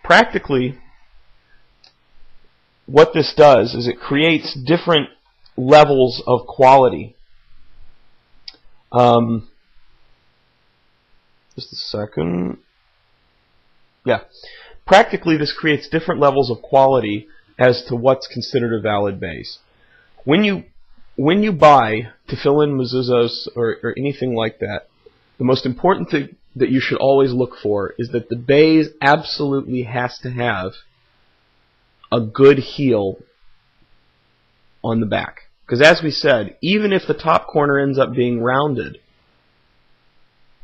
practically, what this does is it creates different levels of quality. Just a second. Yeah. Practically, this creates different levels of quality as to what's considered a valid BEIS. When you buy tefillin, mezuzos, or anything like that, the most important thing that you should always look for is that the BEIS absolutely has to have a good heel on the back. Because as we said, even if the top corner ends up being rounded,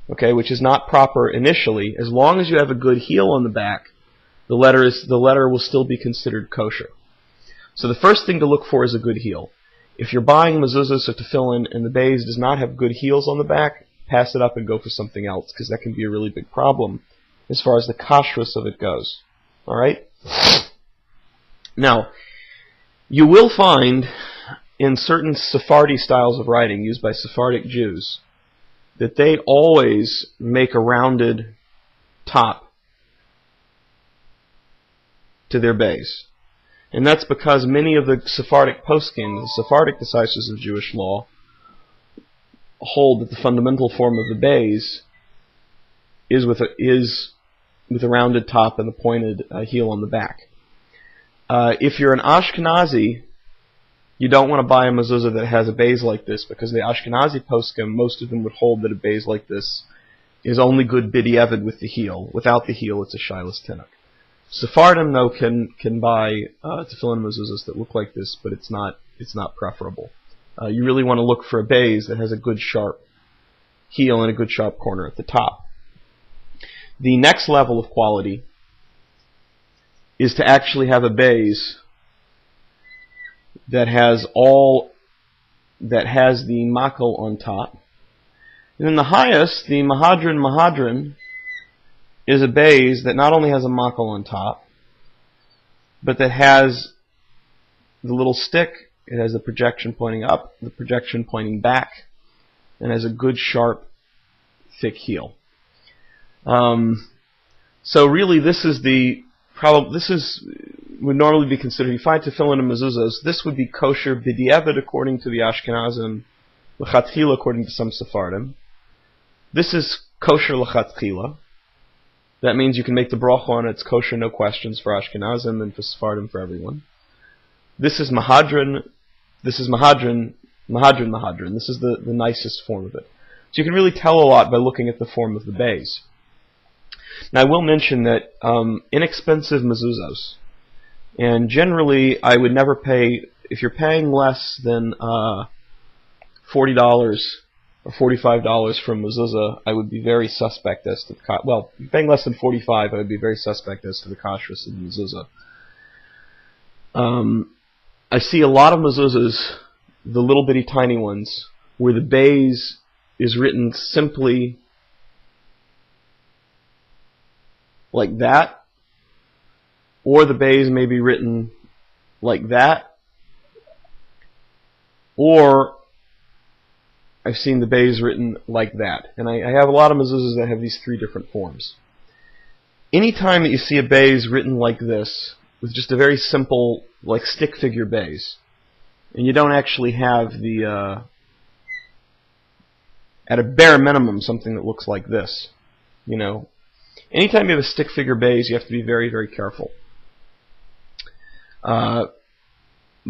okay, which is not proper initially, as long as you have a good heel on the back, the letter will still be considered kosher. So the first thing to look for is a good heel. If you're buying mezuzos or tefillin and the BEIS does not have good heels on the back, pass it up and go for something else, because that can be a really big problem as far as the kashrus of it goes. All right? Now, you will find in certain Sephardi styles of writing used by Sephardic Jews that they always make a rounded top to their BEIS. And that's because many of the Sephardic poskim, the Sephardic decisors of Jewish law, hold that the fundamental form of the BEIS is with a rounded top and a pointed heel on the back. If you're an Ashkenazi, you don't want to buy a mezuzah that has a BEIS like this, because the Ashkenazi poskim, most of them would hold that a BEIS like this is only good b'diavad with the heel. Without the heel, it's a shilas tinuk. Sephardim, though, can buy tefillin mezuzahs that look like this, but it's not preferable. You really want to look for a BEIS that has a good sharp heel and a good sharp corner at the top. The next level of quality is to actually have a BEIS that has the makel on top. And then the highest, the mahadran, is a BEIS that not only has a makel on top, but that has the little stick. It has the projection pointing up, the projection pointing back, and has a good sharp, thick heel. So really, this would normally be considered, you find tefillin and mezuzahs, this would be kosher b'diavad according to the Ashkenazim, l'chatchila according to some Sephardim. This is kosher l'chatchila. That means you can make the bracha on it, it's kosher, no questions for Ashkenazim, and for Sephardim, for everyone. This is mahadran. This is mahadran. This is the nicest form of it. So you can really tell a lot by looking at the form of the BEIS. Now I will mention that inexpensive mezuzos, and generally I would never pay, if you're paying less than $40 or $45 for a mezuzah, I would be very suspect as to the if you're paying less than $45, I would be very suspect as to the kashrus of the mezuzah. I see a lot of mezuzahs, the little bitty tiny ones, where the BEIS is written simply like that, or the BEIS may be written like that, or I've seen the BEIS written like that. And I have a lot of mezuzahs that have these three different forms. Anytime that you see a BEIS written like this, with just a very simple, like stick figure BEIS, and you don't actually have the, at a bare minimum, something that looks like this, you know. Anytime you have a stick figure BEIS, you have to be very, very careful.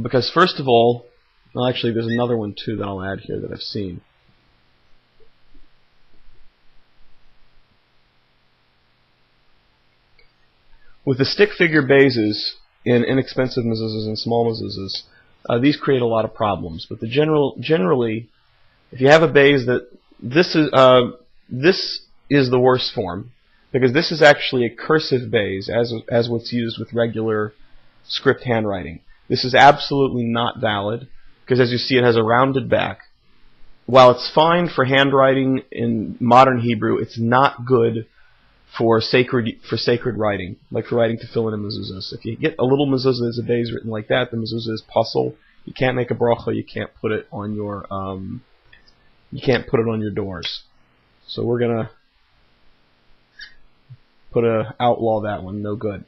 Because first of all, well, actually there's another one too that I'll add here that I've seen. With the stick figure BEISes in inexpensive mezuzahs and small mezuzahs, these create a lot of problems. But generally, if you have a BEIS that this is the worst form, because this is actually a cursive BEIS as what's used with regular script handwriting. This is absolutely not valid, because as you see, it has a rounded back. While it's fine for handwriting in modern Hebrew, it's not good for sacred writing, like for writing tefillin and mezuzahs. If you get a little mezuzah that's a BEIS written like that, the mezuzah is puzzle. You can't make a bracha. You can't put it on your doors. So we're gonna outlaw that one. No good.